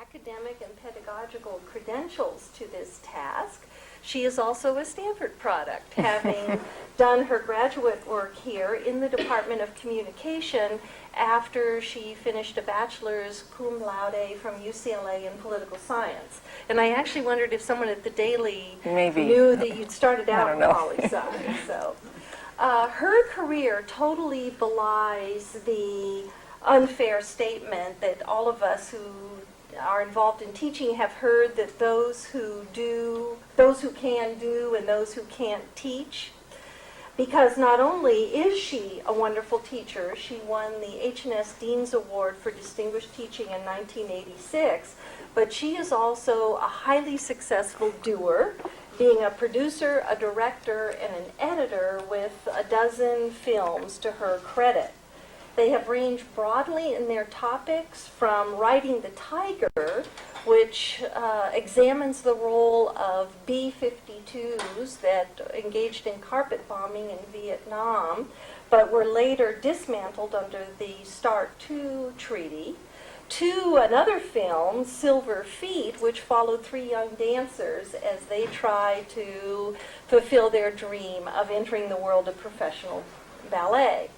academic and pedagogical credentials to this task. She is also a Stanford product, having done her graduate work here in the Department of Communication after she finished a bachelor's cum laude from UCLA in political science. And I actually wondered if someone at the Daily knew that you'd started out in poli-sci. So, her career totally belies the unfair statement that all of us who are involved in teaching have heard, that those who can do and those who can't teach. Because not only is she a wonderful teacher, she won the H&S Dean's Award for Distinguished Teaching in 1986, but she is also a highly successful doer, being a producer, a director, and an editor with a dozen films to her credit. They have ranged broadly in their topics, from Riding the Tiger, which examines the role of B-52s that engaged in carpet bombing in Vietnam, but were later dismantled under the START II treaty, to another film, Silver Feet, which followed three young dancers as they try to fulfill their dream of entering the world of professional ballet.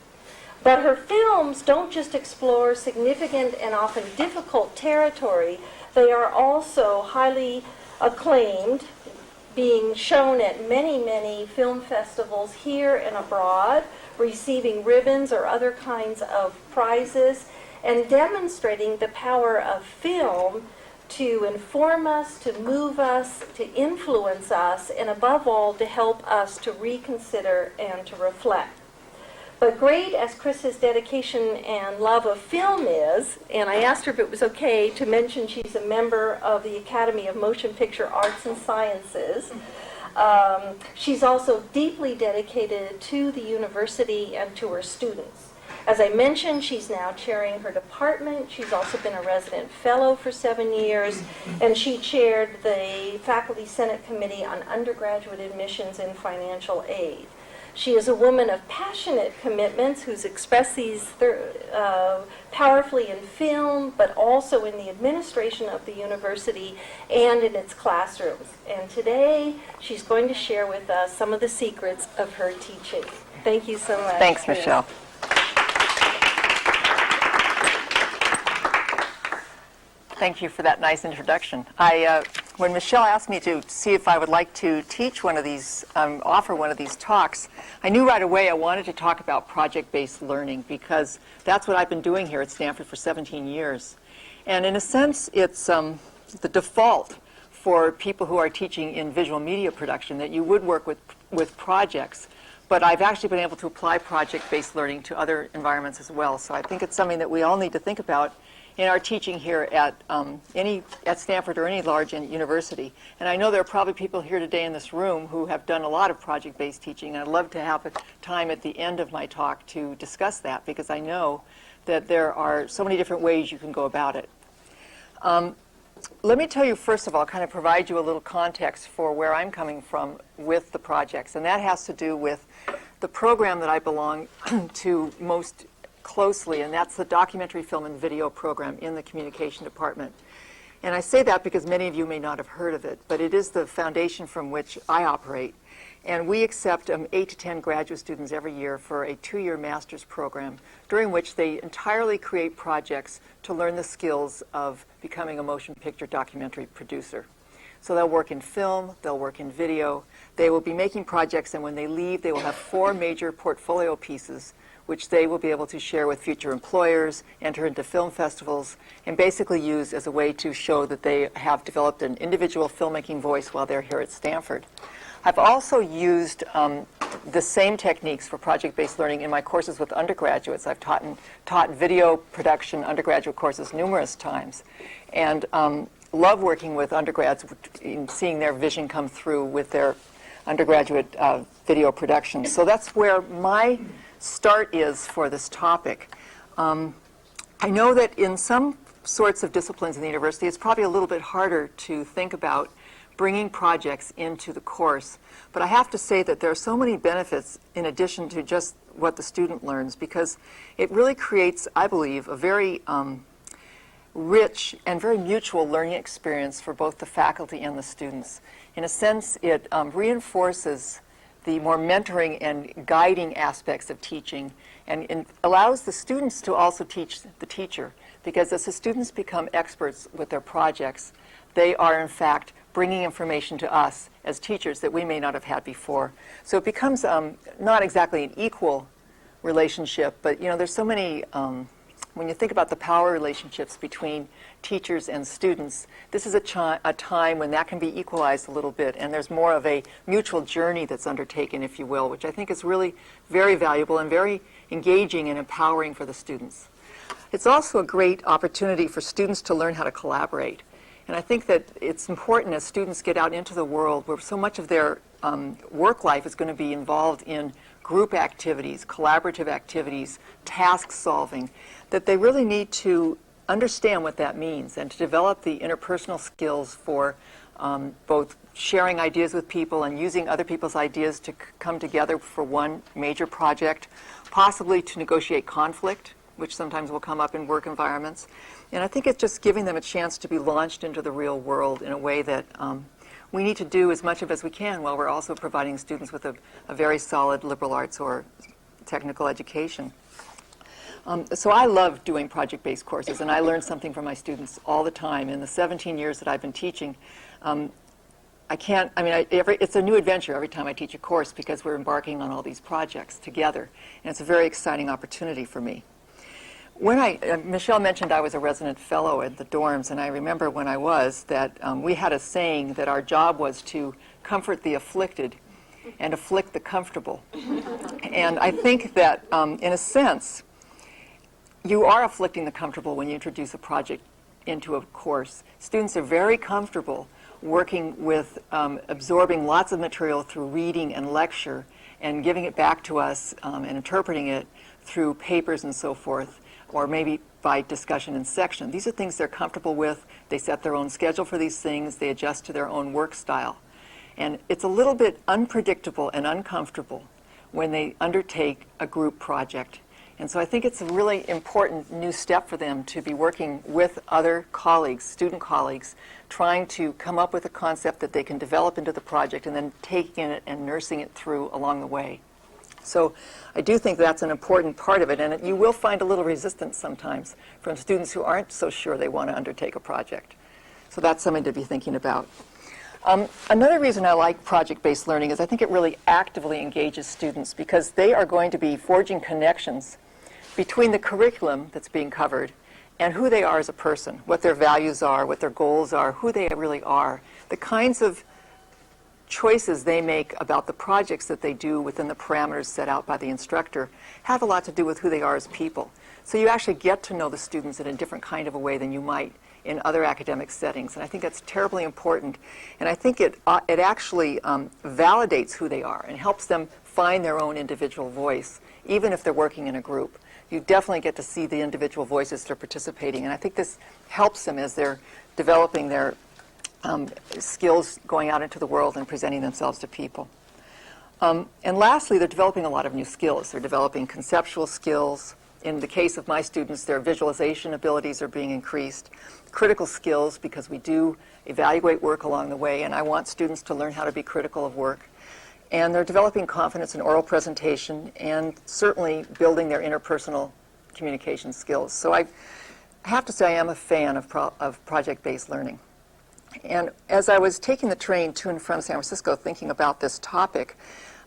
But her films don't just explore significant and often difficult territory, they are also highly acclaimed, being shown at many, many film festivals here and abroad, receiving ribbons or other kinds of prizes, and demonstrating the power of film to inform us, to move us, to influence us, and above all, to help us to reconsider and to reflect. But great as Chris's dedication and love of film is, and I asked her if it was okay to mention she's a member of the Academy of Motion Picture Arts and Sciences. She's also deeply dedicated to the university and to her students. As I mentioned, she's now chairing her department. She's also been a resident fellow for 7 years, and she chaired the Faculty Senate Committee on Undergraduate Admissions and Financial Aid. She is a woman of passionate commitments who's expressed these powerfully in film, but also in the administration of the university and in its classrooms. And today, she's going to share with us some of the secrets of her teaching. Thank you so much. Thanks, Michelle. Thank you for that nice introduction. When Michelle asked me to see if I would like to teach one of these, offer one of these talks, I knew right away I wanted to talk about project-based learning, because that's what I've been doing here at Stanford for 17 years. And in a sense, it's the default for people who are teaching in visual media production, that you would work with projects. But I've actually been able to apply project-based learning to other environments as well. So I think it's something that we all need to think about in our teaching here at Stanford or any large university. And I know there are probably people here today in this room who have done a lot of project-based teaching, and I'd love to have a time at the end of my talk to discuss that, because I know that there are so many different ways you can go about it. Let me tell you, first of all, kind of provide you a little context for where I'm coming from with the projects, and that has to do with the program that I belong to most closely, and that's the documentary film and video program in the communication department. And I say that because many of you may not have heard of it, but it is the foundation from which I operate. And we accept 8 to 10 graduate students every year for a 2-year master's program, during which they entirely create projects to learn the skills of becoming a motion picture documentary producer. So they'll work in film, they'll work in video, they will be making projects, and when they leave, they will have 4 major portfolio pieces which they will be able to share with future employers, enter into film festivals, and basically use as a way to show that they have developed an individual filmmaking voice while they're here at Stanford. I've also used the same techniques for project-based learning in my courses with undergraduates. I've taught video production undergraduate courses numerous times, and love working with undergrads in seeing their vision come through with their undergraduate video production. So that's where my start is for this topic. I know that in some sorts of disciplines in the university, it's probably a little bit harder to think about bringing projects into the course, but I have to say that there are so many benefits in addition to just what the student learns, because it really creates, I believe, a very rich and very mutual learning experience for both the faculty and the students. In a sense, it reinforces the more mentoring and guiding aspects of teaching and allows the students to also teach the teacher, because as the students become experts with their projects, they are in fact bringing information to us as teachers that we may not have had before. So it becomes not exactly an equal relationship, but there's so many, when you think about the power relationships between teachers and students, this is a time when that can be equalized a little bit, and there's more of a mutual journey that's undertaken, if you will, which I think is really very valuable and very engaging and empowering for the students. It's also a great opportunity for students to learn how to collaborate. And I think that it's important as students get out into the world where so much of their work life is going to be involved in group activities, collaborative activities, task solving, that they really need to understand what that means and to develop the interpersonal skills for both sharing ideas with people and using other people's ideas to come together for one major project, possibly to negotiate conflict, which sometimes will come up in work environments. And I think it's just giving them a chance to be launched into the real world in a way that we need to do as much of as we can while we're also providing students with a very solid liberal arts or technical education. So I love doing project-based courses, and I learn something from my students all the time. In the 17 years that I've been teaching, it's a new adventure every time I teach a course because we're embarking on all these projects together, and it's a very exciting opportunity for me. When Michelle mentioned I was a resident fellow at the dorms, and I remember when I was that we had a saying that our job was to comfort the afflicted and afflict the comfortable. And I think that, in a sense, you are afflicting the comfortable when you introduce a project into a course. Students are very comfortable working with absorbing lots of material through reading and lecture and giving it back to us and interpreting it through papers and so forth, or maybe by discussion in section. These are things they're comfortable with. They set their own schedule for these things. They adjust to their own work style. And it's a little bit unpredictable and uncomfortable when they undertake a group project. And so I think it's a really important new step for them to be working with other colleagues, student colleagues, trying to come up with a concept that they can develop into the project and then taking it and nursing it through along the way. So I do think that's an important part of it, and you will find a little resistance sometimes from students who aren't so sure they want to undertake a project. So that's something to be thinking about. Another reason I like project-based learning is I think it really actively engages students because they are going to be forging connections between the curriculum that's being covered and who they are as a person, what their values are, what their goals are, who they really are, the kinds of choices they make about the projects that they do within the parameters set out by the instructor have a lot to do with who they are as people. So you actually get to know the students in a different kind of a way than you might in other academic settings. And I think that's terribly important. And I think it actually validates who they are and helps them find their own individual voice, even if they're working in a group. You definitely get to see the individual voices that are participating. And I think this helps them as they're developing their skills going out into the world and presenting themselves to people. And lastly, they're developing a lot of new skills. They're developing conceptual skills. In the case of my students, their visualization abilities are being increased. Critical skills, because we do evaluate work along the way, and I want students to learn how to be critical of work. And they're developing confidence in oral presentation and certainly building their interpersonal communication skills. So I have to say I am a fan of project-based learning. And as I was taking the train to and from San Francisco thinking about this topic,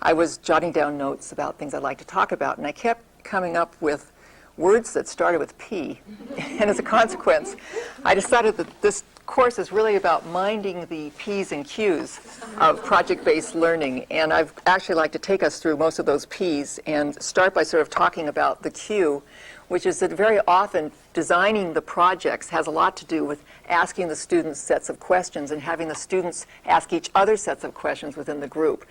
I was jotting down notes about things I'd like to talk about, and I kept coming up with words that started with P. And as a consequence, I decided that this course is really about minding the P's and Q's of project-based learning. And I'd actually like to take us through most of those P's and start by sort of talking about the Q, which is that very often designing the projects has a lot to do with asking the students sets of questions and having the students ask each other sets of questions within the group.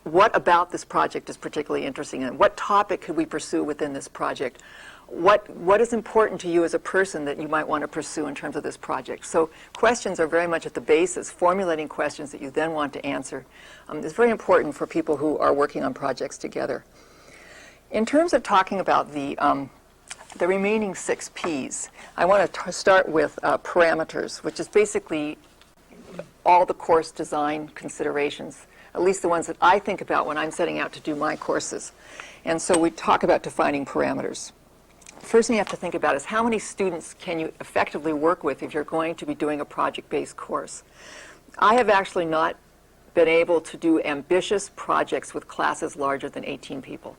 What about this project is particularly interesting, and what topic could we pursue within this project? What is important to you as a person that you might want to pursue in terms of this project? So questions are very much at the basis. Formulating questions that you then want to answer is very important for people who are working on projects together. In terms of talking about the the remaining 6 Ps, I want to start with parameters, which is basically all the course design considerations, at least the ones that I think about when I'm setting out to do my courses. And so we talk about defining parameters. First thing you have to think about is how many students can you effectively work with if you're going to be doing a project-based course. I have actually not been able to do ambitious projects with classes larger than 18 people.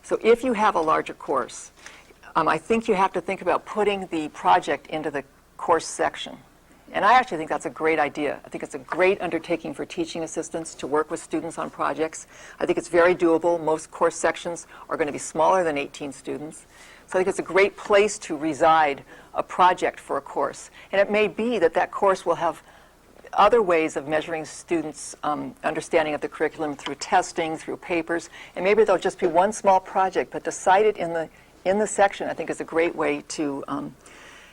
So if you have a larger course, I think you have to think about putting the project into the course section. And I actually think that's a great idea. I think it's a great undertaking for teaching assistants to work with students on projects. I think it's very doable. Most course sections are going to be smaller than 18 students. So I think it's a great place to reside a project for a course. And it may be that that course will have other ways of measuring students' understanding of the curriculum through testing, through papers, and maybe there'll just be one small project, but decided in the section, I think is a great way to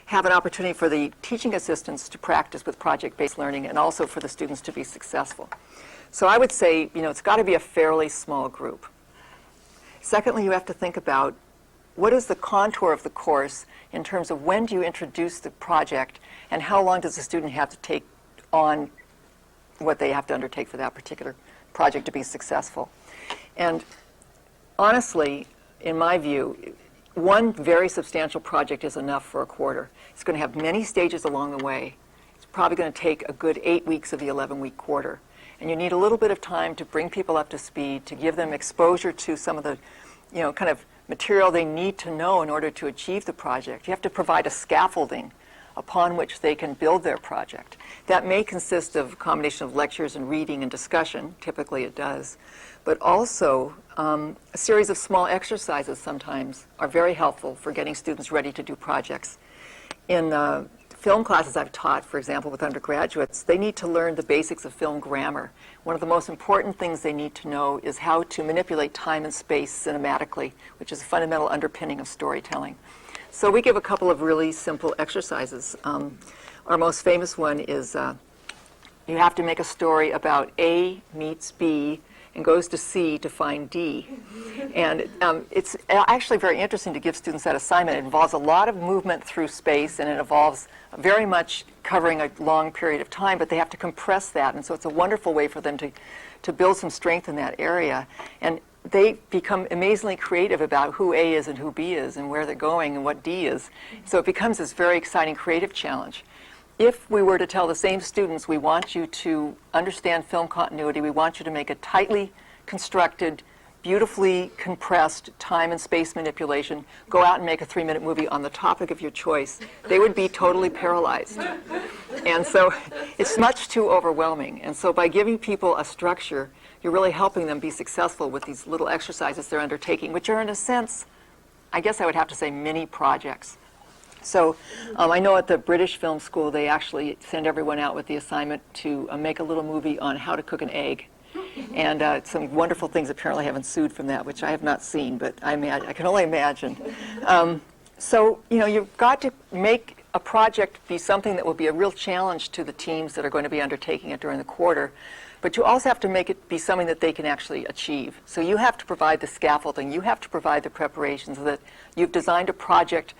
have an opportunity for the teaching assistants to practice with project-based learning and also for the students to be successful. So I would say, it's got to be a fairly small group. Secondly, you have to think about what is the contour of the course in terms of when do you introduce the project and how long does the student have to take on what they have to undertake for that particular project to be successful. And honestly, in my view, one very substantial project is enough for a quarter. It's going to have many stages along the way. It's probably going to take a good 8 weeks of the 11-week quarter. And you need a little bit of time to bring people up to speed, to give them exposure to some of the, kind of material they need to know in order to achieve the project. You have to provide a scaffolding upon which they can build their project. That may consist of a combination of lectures and reading and discussion, typically it does, but also a series of small exercises sometimes are very helpful for getting students ready to do projects. In film classes I've taught, for example, with undergraduates, they need to learn the basics of film grammar. One of the most important things they need to know is how to manipulate time and space cinematically, which is a fundamental underpinning of storytelling. So we give a couple of really simple exercises. Our most famous one is you have to make a story about A meets B and goes to C to find D. And it's actually very interesting to give students that assignment. It involves a lot of movement through space, and it involves very much covering a long period of time, but they have to compress that. And so it's a wonderful way for them to build some strength in that area. And they become amazingly creative about who A is and who B is and where they're going and what D is. So it becomes this very exciting creative challenge. If we were to tell the same students, we want you to understand film continuity, we want you to make a tightly constructed, beautifully compressed time and space manipulation, go out and make a 3-minute movie on the topic of your choice, they would be totally paralyzed. And so it's much too overwhelming. And so by giving people a structure, you're really helping them be successful with these little exercises they're undertaking, which are in a sense, I guess I would have to say, mini projects. So I know at the British Film School, they actually send everyone out with the assignment to make a little movie on how to cook an egg. And some wonderful things apparently have ensued from that, which I have not seen, but I can only imagine. So, you've got to make a project be something that will be a real challenge to the teams that are going to be undertaking it during the quarter. But you also have to make it be something that they can actually achieve. So you have to provide the scaffolding. You have to provide the preparation so that you've designed a project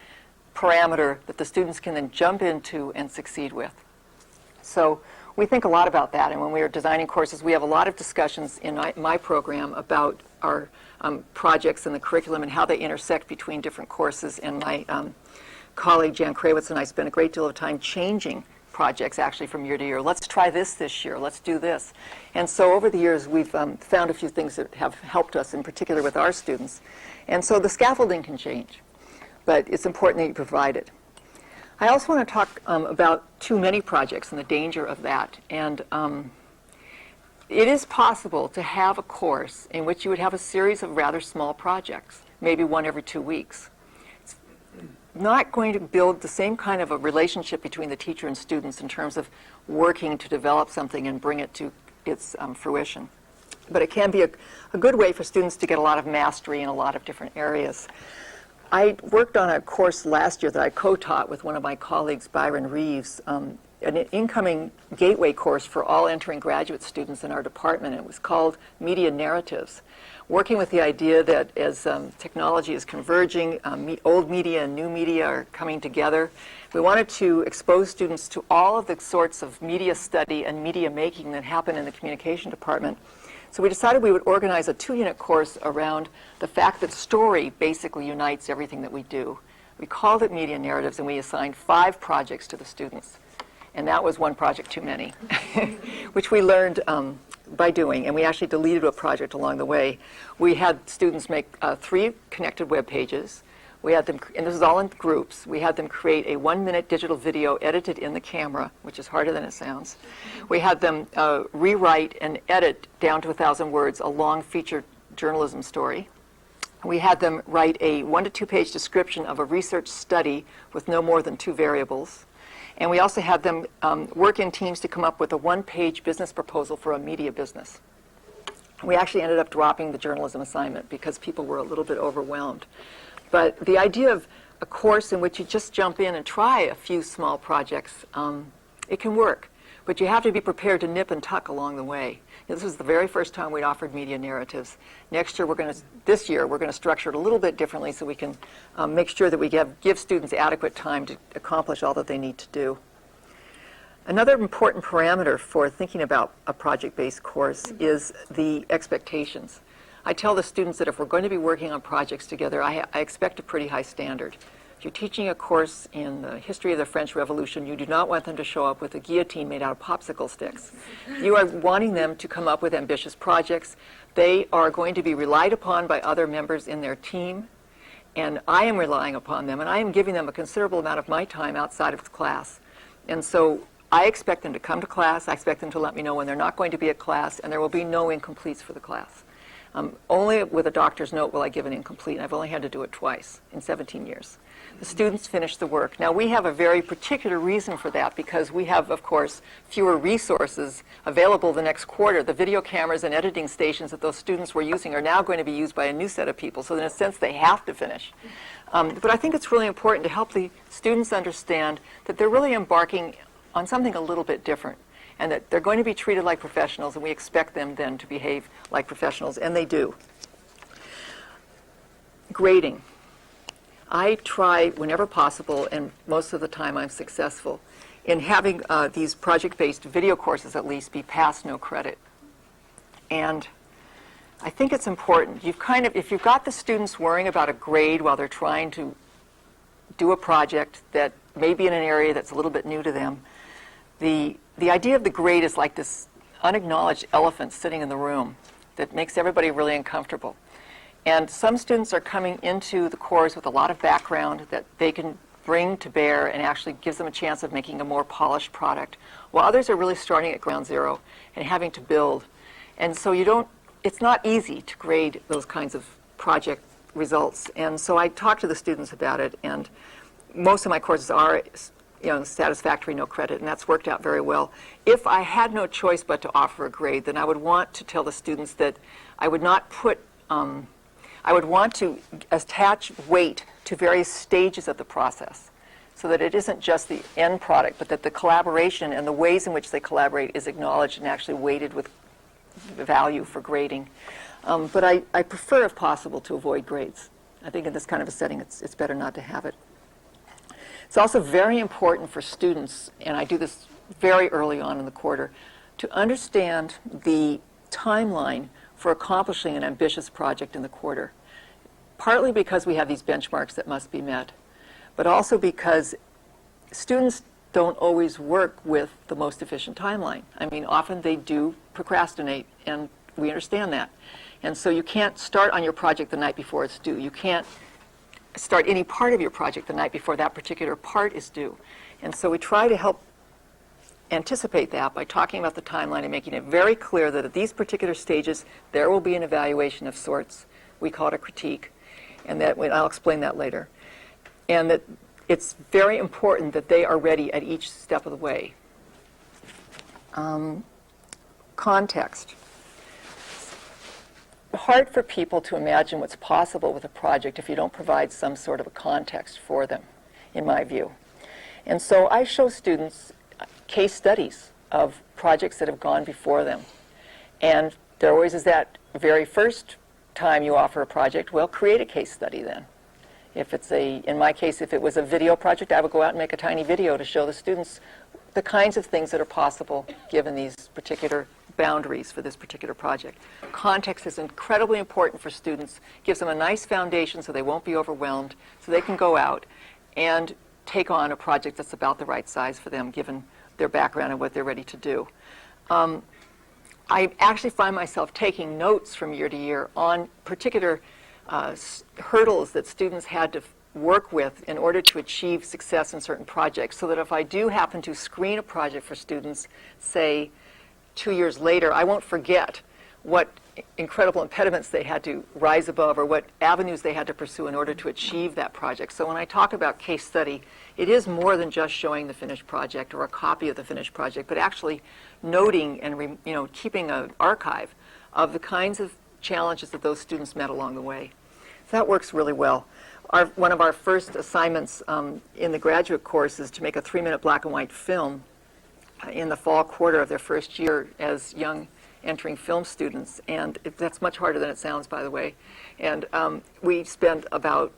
parameter that the students can then jump into and succeed with. So we think a lot about that, and when we are designing courses, we have a lot of discussions in my program about our projects and the curriculum and how they intersect between different courses, and my colleague Jan Krawitz and I spend a great deal of time changing projects actually from year to year. Let's try this year, let's do this. And so over the years we've found a few things that have helped us, in particular with our students. And so the scaffolding can change, but it's important that you provide it. I also want to talk about too many projects and the danger of that. And it is possible to have a course in which you would have a series of rather small projects, maybe one every 2 weeks. It's not going to build the same kind of a relationship between the teacher and students in terms of working to develop something and bring it to its fruition. But it can be a good way for students to get a lot of mastery in a lot of different areas. I worked on a course last year that I co-taught with one of my colleagues, Byron Reeves, an incoming gateway course for all entering graduate students in our department. It was called Media Narratives, working with the idea that as technology is converging, old media and new media are coming together. We wanted to expose students to all of the sorts of media study and media making that happen in the communication department. So we decided we would organize a 2-unit course around the fact that story basically unites everything that we do. We called it Media Narratives, and we assigned 5 projects to the students. And that was one project too many, which we learned by doing, and we actually deleted a project along the way. We had students make 3 connected web pages. We had them, and this is all in groups, we had them create a 1-minute digital video edited in the camera, which is harder than it sounds. We had them rewrite and edit down to 1,000 words a long feature journalism story. We had them write a 1 to 2 page description of a research study with no more than 2 variables. And we also had them work in teams to come up with a 1-page business proposal for a media business. We actually ended up dropping the journalism assignment because people were a little bit overwhelmed. But the idea of a course in which you just jump in and try a few small projects, it can work. But you have to be prepared to nip and tuck along the way. This was the very first time we'd offered Media Narratives. This year, we're going to structure it a little bit differently so we can make sure that we give students adequate time to accomplish all that they need to do. Another important parameter for thinking about a project-based course is the expectations. I tell the students that if we're going to be working on projects together, I expect a pretty high standard. If you're teaching a course in the history of the French Revolution, you do not want them to show up with a guillotine made out of popsicle sticks. You are wanting them to come up with ambitious projects. They are going to be relied upon by other members in their team, and I am relying upon them, and I am giving them a considerable amount of my time outside of class. And so I expect them to come to class. I expect them to let me know when they're not going to be at class, and there will be no incompletes for the class. Only with a doctor's note will I give an incomplete, and I've only had to do it twice in 17 years. The students finish the work. Now, we have a very particular reason for that because we have, of course, fewer resources available the next quarter. The video cameras and editing stations that those students were using are now going to be used by a new set of people, so in a sense, they have to finish. But I think it's really important to help the students understand that they're really embarking on something a little bit different, and that they're going to be treated like professionals, and we expect them then to behave like professionals, and they do. Grading. I try whenever possible, and most of the time I'm successful, in having these project-based video courses at least be pass no credit. And I think it's important. If you've got the students worrying about a grade while they're trying to do a project that may be in an area that's a little bit new to them, the idea of the grade is like this unacknowledged elephant sitting in the room that makes everybody really uncomfortable. And some students are coming into the course with a lot of background that they can bring to bear and actually gives them a chance of making a more polished product, while others are really starting at ground zero and having to build. And so it's not easy to grade those kinds of project results. And so I talk to the students about it, and most of my courses are satisfactory, no credit, and that's worked out very well. If I had no choice but to offer a grade, then I would want to tell the students that I would not put I would want to attach weight to various stages of the process so that it isn't just the end product, but that the collaboration and the ways in which they collaborate is acknowledged and actually weighted with value for grading. But I prefer, if possible, to avoid grades. I think in this kind of a setting, it's better not to have it. It's also very important for students, and I do this very early on in the quarter, to understand the timeline for accomplishing an ambitious project in the quarter, partly because we have these benchmarks that must be met, but also because students don't always work with the most efficient timeline. I mean, often they do procrastinate, and we understand that. And so you can't start on your project the night before it's due. You can't start any part of your project the night before that particular part is due. And so we try to help anticipate that by talking about the timeline and making it very clear that at these particular stages there will be an evaluation of sorts. We call it a critique, and that I'll explain that later. And that it's very important that they are ready at each step of the way. Context. hard for people to imagine what's possible with a project if you don't provide some sort of a context for them, in my view. And so I show students case studies of projects that have gone before them. And there always is that very first time you offer a project, well, create a case study then. If it's in my case, if it was a video project, I would go out and make a tiny video to show the students the kinds of things that are possible given these particular boundaries for this particular project. Context is incredibly important for students, gives them a nice foundation so they won't be overwhelmed, so they can go out and take on a project that's about the right size for them given their background and what they're ready to do. I actually find myself taking notes from year to year on particular hurdles that students had to work with in order to achieve success in certain projects, so that if I do happen to screen a project for students, say 2 years later, I won't forget what incredible impediments they had to rise above or what avenues they had to pursue in order to achieve that project. So when I talk about case study, it is more than just showing the finished project or a copy of the finished project, but actually noting and keeping an archive of the kinds of challenges that those students met along the way. So that works really well. One of our first assignments in the graduate course is to make a 3-minute black and white film in the fall quarter of their first year as young entering film students, and that's much harder than it sounds, by the way. And we spent about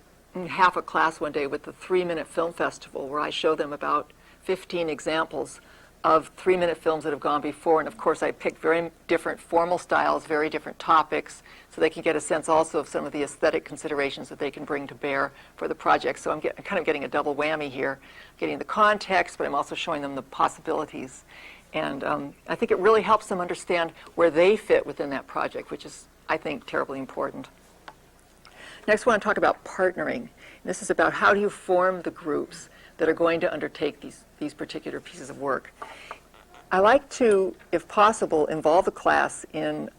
half a class one day with the 3-minute film festival, where I show them about 15 examples of 3-minute films that have gone before. And of course I picked very different formal styles, very different topics, so they can get a sense also of some of the aesthetic considerations that they can bring to bear for the project. So I'm kind of getting a double whammy here, getting the context, but I'm also showing them the possibilities. And I think it really helps them understand where they fit within that project, which is, I think, terribly important. Next, I want to talk about partnering. This is about how do you form the groups that are going to undertake these particular pieces of work. I like to, if possible, involve the class in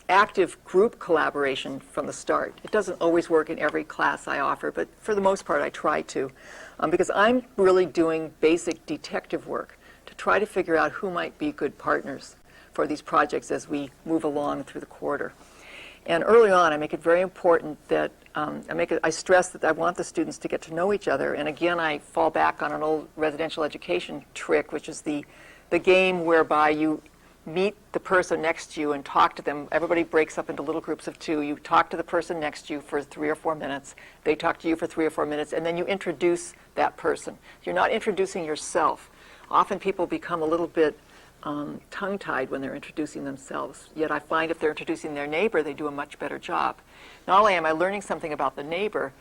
active group collaboration from the start. It doesn't always work in every class I offer, but for the most part I try to, because I'm really doing basic detective work to try to figure out who might be good partners for these projects as we move along through the quarter. And early on, I make it very important that I stress that I want the students to get to know each other. And again, I fall back on an old residential education trick, which is the game whereby you meet the person next to you and talk to them. Everybody breaks up into little groups of 2. You talk to the person next to you for 3 or 4 minutes. They talk to you for 3 or 4 minutes, and then you introduce that person. You're not introducing yourself. Often people become a little bit tongue-tied when they're introducing themselves. Yet I find if they're introducing their neighbor, they do a much better job. Not only am I learning something about the neighbor,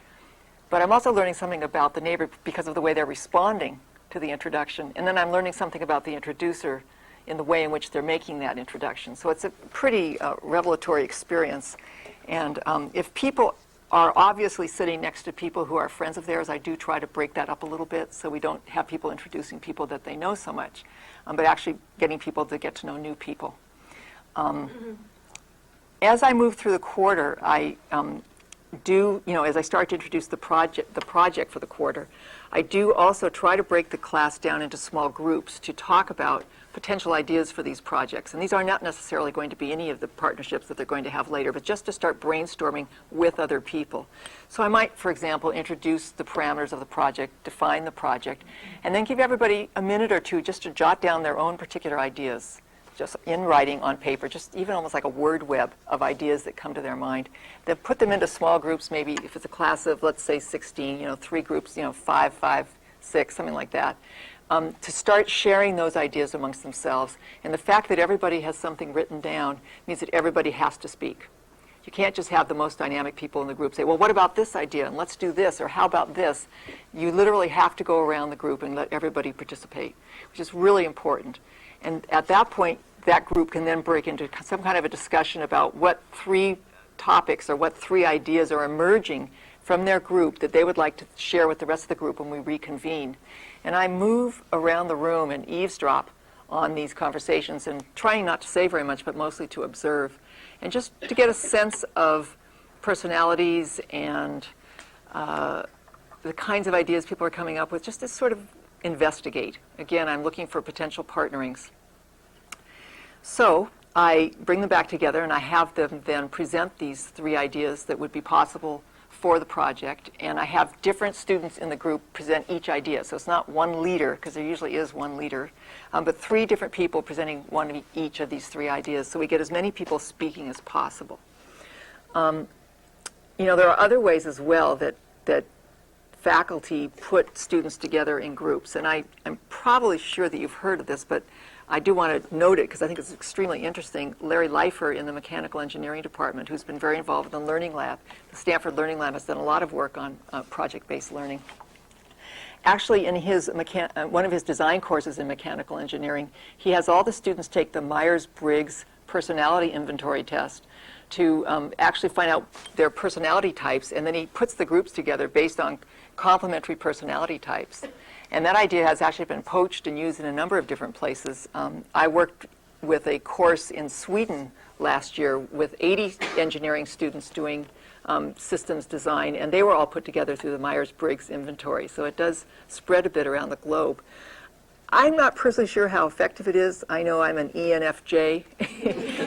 but I'm also learning something about the neighbor because of the way they're responding to the introduction. And then I'm learning something about the introducer in the way in which they're making that introduction. So it's a pretty revelatory experience. And if people are obviously sitting next to people who are friends of theirs, I do try to break that up a little bit so we don't have people introducing people that they know so much, but actually getting people to get to know new people. As I move through the quarter, I as I start to introduce the project for the quarter, I do also try to break the class down into small groups to talk about potential ideas for these projects. And these are not necessarily going to be any of the partnerships that they're going to have later, but just to start brainstorming with other people. So I might, for example, introduce the parameters of the project, define the project, and then give everybody a minute or two just to jot down their own particular ideas, just in writing on paper, just even almost like a word web of ideas that come to their mind. Then put them into small groups, maybe if it's a class of, let's say, 16, 3 groups, 5, 6, something like that. To start sharing those ideas amongst themselves. And the fact that everybody has something written down means that everybody has to speak. You can't just have the most dynamic people in the group say, well, what about this idea? And let's do this, or how about this? You literally have to go around the group and let everybody participate, which is really important. And at that point, that group can then break into some kind of a discussion about what 3 topics or what 3 ideas are emerging from their group that they would like to share with the rest of the group when we reconvene. And I move around the room and eavesdrop on these conversations, and trying not to say very much, but mostly to observe, and just to get a sense of personalities and the kinds of ideas people are coming up with, just to sort of investigate. Again, I'm looking for potential partnerings. So I bring them back together and I have them then present these 3 ideas that would be possible for the project, and I have different students in the group present each idea. So it's not one leader, because there usually is one leader, but 3 different people presenting one of each of these 3 ideas, so we get as many people speaking as possible. There are other ways as well that faculty put students together in groups, and I'm probably sure that you've heard of this, but I do want to note it because I think it's extremely interesting. Larry Leifer in the Mechanical Engineering Department, who's been very involved in the Learning Lab, the Stanford Learning Lab has done a lot of work on project-based learning. Actually, in one of his design courses in mechanical engineering, he has all the students take the Myers-Briggs personality inventory test to actually find out their personality types, and then he puts the groups together based on complementary personality types. And that idea has actually been poached and used in a number of different places. I worked with a course in Sweden last year with 80 engineering students doing systems design, and they were all put together through the Myers-Briggs inventory. So it does spread a bit around the globe. I'm not personally sure how effective it is. I know I'm an ENFJ,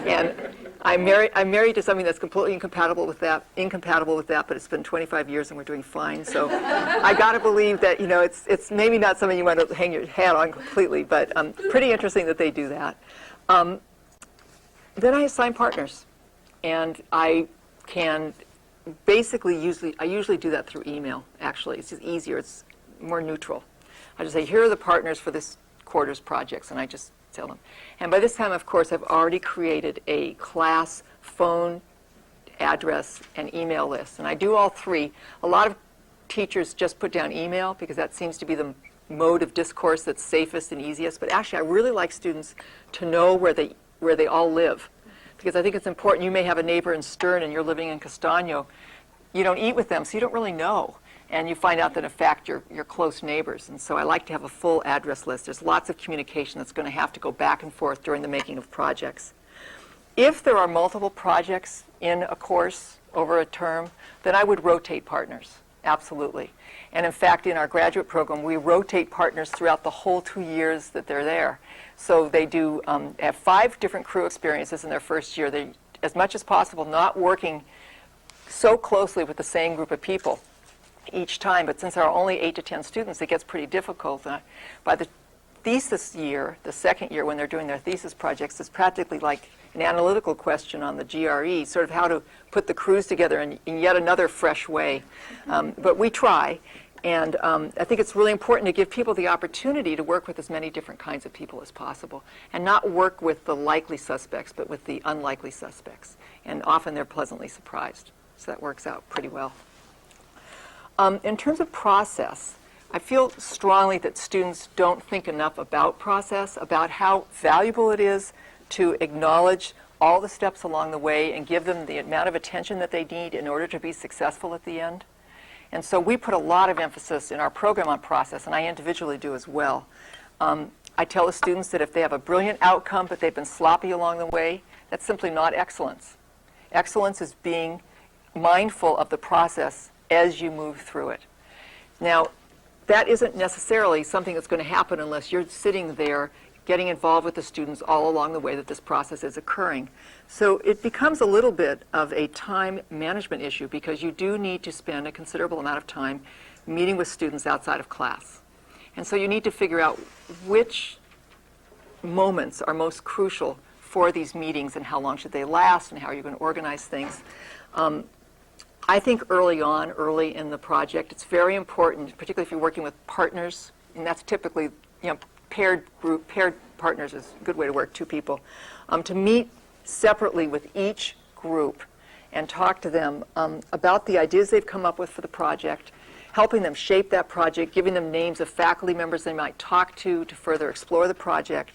and I'm married to something that's completely incompatible with that, but it's been 25 years and we're doing fine. So I got to believe that, it's maybe not something you want to hang your hat on completely, but pretty interesting that they do that. Then I assign partners, and I can basically I usually do that through email, actually. It's just easier. It's more neutral. I just say, here are the partners for this quarter's projects, and I just tell them. And by this time, of course, I've already created a class phone, address, and email list. And I do all 3. A lot of teachers just put down email because that seems to be the mode of discourse that's safest and easiest. But actually, I really like students to know where they all live, because I think it's important. You may have a neighbor in Stern and you're living in Castano. You don't eat with them, so you don't really know. And you find out that, in fact, you're close neighbors. And so I like to have a full address list. There's lots of communication that's going to have to go back and forth during the making of projects. If there are multiple projects in a course over a term, then I would rotate partners, absolutely. And in fact, in our graduate program, we rotate partners throughout the whole 2 years that they're there. So they do have 5 different crew experiences in their first year. They, as much as possible, not working so closely with the same group of people each time, but since there are only 8 to 10 students, it gets pretty difficult. By the thesis year, the second year, when they're doing their thesis projects, it's practically like an analytical question on the GRE, sort of how to put the crews together in yet another fresh way. But we try, and I think it's really important to give people the opportunity to work with as many different kinds of people as possible, and not work with the likely suspects, but with the unlikely suspects. And often they're pleasantly surprised. So that works out pretty well. In terms of process, I feel strongly that students don't think enough about process, about how valuable it is to acknowledge all the steps along the way and give them the amount of attention that they need in order to be successful at the end. And so we put a lot of emphasis in our program on process, and I individually do as well. I tell the students that if they have a brilliant outcome but they've been sloppy along the way, that's simply not excellence. Excellence is being mindful of the process as you move through it. Now, that isn't necessarily something that's going to happen unless you're sitting there getting involved with the students all along the way that this process is occurring. So it becomes a little bit of a time management issue, because you do need to spend a considerable amount of time meeting with students outside of class. And so you need to figure out which moments are most crucial for these meetings and how long should they last and how are you going to organize things. I think early in the project, it's very important, particularly if you're working with partners, and that's typically, paired partners is a good way to work, 2 people, to meet separately with each group and talk to them about the ideas they've come up with for the project, helping them shape that project, giving them names of faculty members they might talk to further explore the project.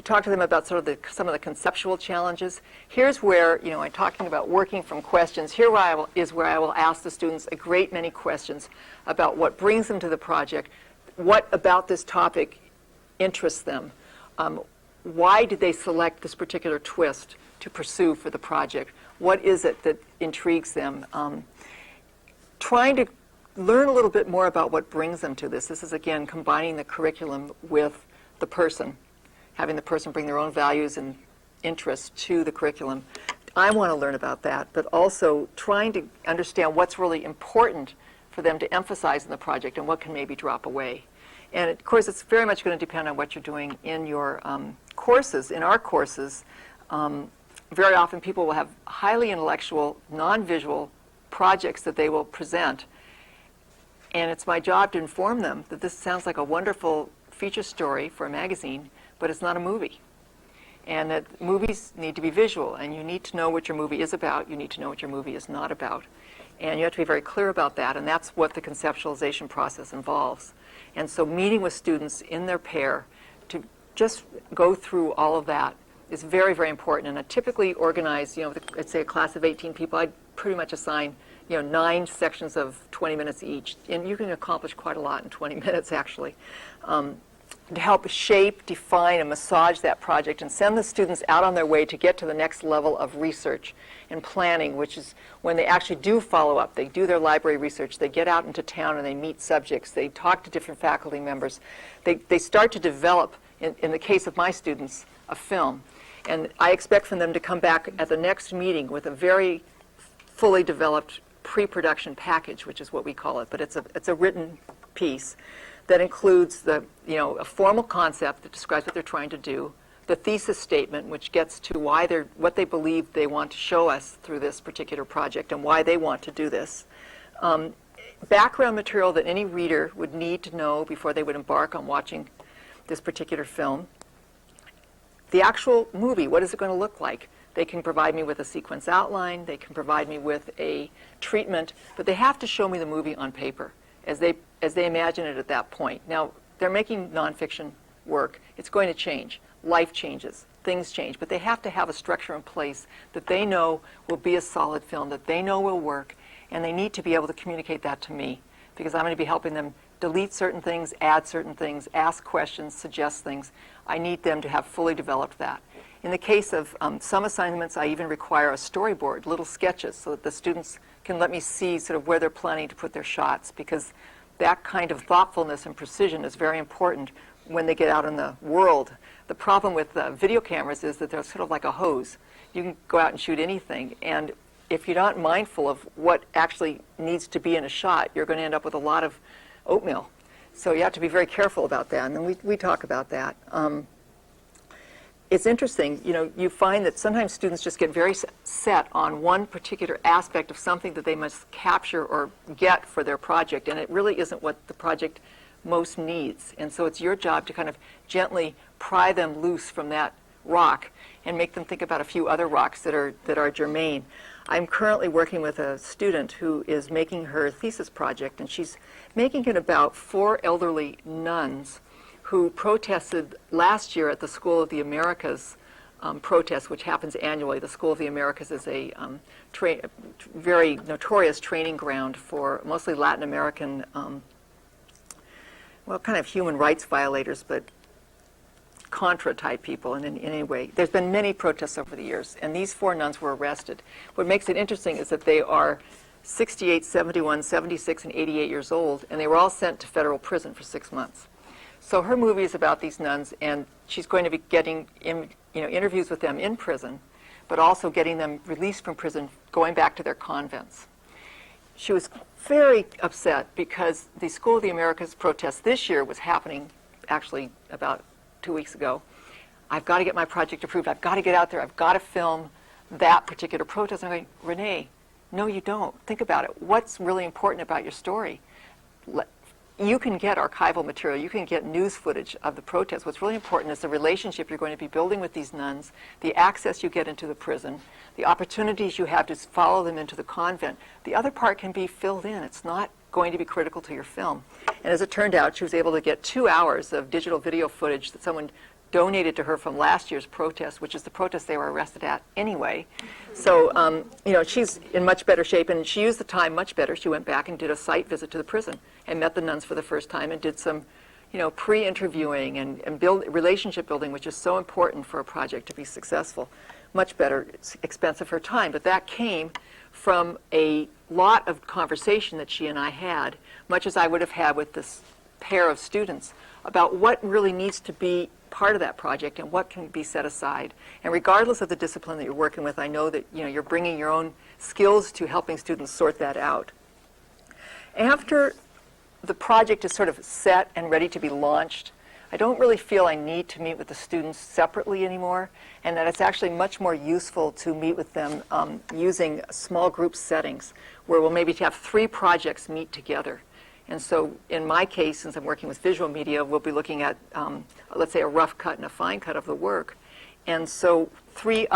Talk to them about sort of some of the conceptual challenges. Here's where, I'm talking about working from questions. Here is where I will ask the students a great many questions about what brings them to the project, what about this topic interests them, why did they select this particular twist to pursue for the project, what is it that intrigues them. Trying to learn a little bit more about what brings them to this. This is, again, combining the curriculum with the person, having the person bring their own values and interest to the curriculum. I want to learn about that, but also trying to understand what's really important for them to emphasize in the project and what can maybe drop away. And of course, it's very much going to depend on what you're doing in your courses. In our courses, very often people will have highly intellectual, non-visual projects that they will present. And it's my job to inform them that this sounds like a wonderful feature story for a magazine, but it's not a movie. And that movies need to be visual, and you need to know what your movie is about. You need to know what your movie is not about. And you have to be very clear about that, and that's what the conceptualization process involves. And so meeting with students in their pair to just go through all of that is very, very important. And I typically organize, let's say a class of 18 people, I'd pretty much assign 9 sections of 20 minutes each. And you can accomplish quite a lot in 20 minutes, actually, to help shape, define, and massage that project and send the students out on their way to get to the next level of research and planning, which is when they actually do follow up. They do their library research. They get out into town and they meet subjects. They talk to different faculty members. They start to develop, in the case of my students, a film. And I expect from them to come back at the next meeting with a very fully developed pre-production package, which is what we call it, but it's a written piece that includes a formal concept that describes what they're trying to do, the thesis statement, which gets to what they believe they want to show us through this particular project and why they want to do this, background material that any reader would need to know before they would embark on watching this particular film, the actual movie, what is it going to look like? They can provide me with a sequence outline, they can provide me with a treatment, but they have to show me the movie on paper as they imagine it at that point. Now, they're making nonfiction work. It's going to change. Life changes. Things change. But they have to have a structure in place that they know will be a solid film, that they know will work, and they need to be able to communicate that to me because I'm going to be helping them delete certain things, add certain things, ask questions, suggest things. I need them to have fully developed that. In the case of some assignments, I even require a storyboard, little sketches, so that the students can let me see sort of where they're planning to put their shots, because that kind of thoughtfulness and precision is very important when they get out in the world. The problem with video cameras is that they're sort of like a hose. You can go out and shoot anything, and if you're not mindful of what actually needs to be in a shot, you're going to end up with a lot of oatmeal. So you have to be very careful about that, and we talk about that. It's interesting, you find that sometimes students just get very set on one particular aspect of something that they must capture or get for their project, and it really isn't what the project most needs. And so it's your job to kind of gently pry them loose from that rock and make them think about a few other rocks that are germane. I'm currently working with a student who is making her thesis project, and she's making it about 4 elderly nuns who protested last year at the School of the Americas protest, which happens annually. The School of the Americas is a very notorious training ground for mostly Latin American, kind of human rights violators, but Contra-type people in any way. There's been many protests over the years, and these 4 nuns were arrested. What makes it interesting is that they are 68, 71, 76, and 88 years old, and they were all sent to federal prison for 6 months. So her movie is about these nuns, and she's going to be getting interviews with them in prison, but also getting them released from prison, going back to their convents. She was very upset because the School of the Americas protest this year was happening actually about 2 weeks ago. I've got to get my project approved. I've got to get out there. I've got to film that particular protest. I'm going, Renee, no, you don't. Think about it. What's really important about your story? You can get archival material. You can get news footage of the protest. What's really important is the relationship you're going to be building with these nuns, the access you get into the prison, the opportunities you have to follow them into the convent. The other part can be filled in. It's not going to be critical to your film. And as it turned out, she was able to get 2 hours of digital video footage that someone donated to her from last year's protest, which is the protest they were arrested at anyway. So, she's in much better shape, and she used the time much better. She went back and did a site visit to the prison and met the nuns for the first time and did some, pre-interviewing and build relationship building, which is so important for a project to be successful. Much better expense of her time, but that came from a lot of conversation that she and I had, much as I would have had with this pair of students, about what really needs to be part of that project and what can be set aside. And regardless of the discipline that you're working with, I know that you're bringing your own skills to helping students sort that out. After the project is sort of set and ready to be launched, I don't really feel I need to meet with the students separately anymore, and that it's actually much more useful to meet with them using small group settings where we'll maybe have 3 projects meet together. And so in my case, since I'm working with visual media, we'll be looking at, let's say, a rough cut and a fine cut of the work. And so 3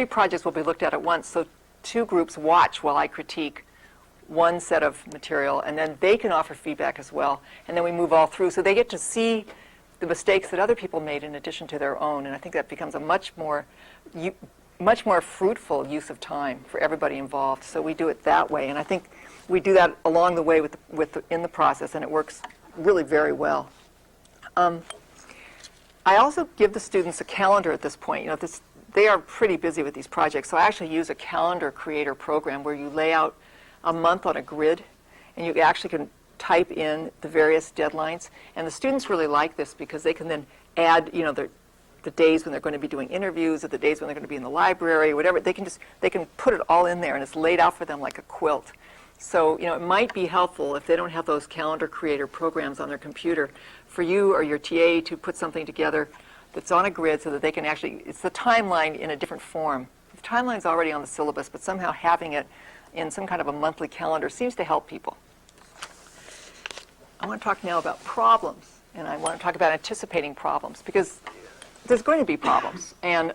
projects will be looked at once. So 2 groups watch while I critique one set of material, and then they can offer feedback as well. And then we move all through. So they get to see the mistakes that other people made in addition to their own. And I think that becomes a much more fruitful use of time for everybody involved. So we do it that way. And I think we do that along the way in the process, and it works really very well. I also give the students a calendar at this point. They are pretty busy with these projects, so I actually use a calendar creator program where you lay out a month on a grid, and you actually can type in the various deadlines. And the students really like this because they can then add, the days when they're going to be doing interviews, or the days when they're going to be in the library, or whatever. They can put it all in there, and it's laid out for them like a quilt. So, it might be helpful if they don't have those calendar creator programs on their computer for you or your TA to put something together that's on a grid so that they can it's the timeline in a different form. The timeline's already on the syllabus, but somehow having it in some kind of a monthly calendar seems to help people. I want to talk now about problems, and I want to talk about anticipating problems, because there's going to be problems. And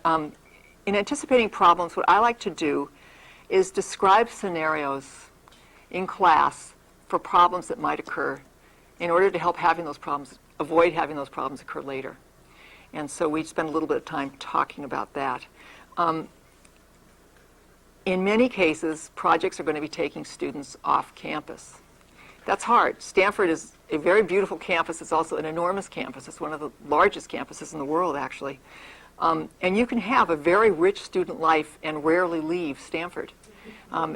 in anticipating problems, what I like to do is describe scenarios in class for problems that might occur in order to help avoid having those problems occur later. And so we spend a little bit of time talking about that. In many cases, projects are going to be taking students off campus. That's hard. Stanford is a very beautiful campus. It's also an enormous campus. It's one of the largest campuses in the world, actually. And you can have a very rich student life and rarely leave Stanford.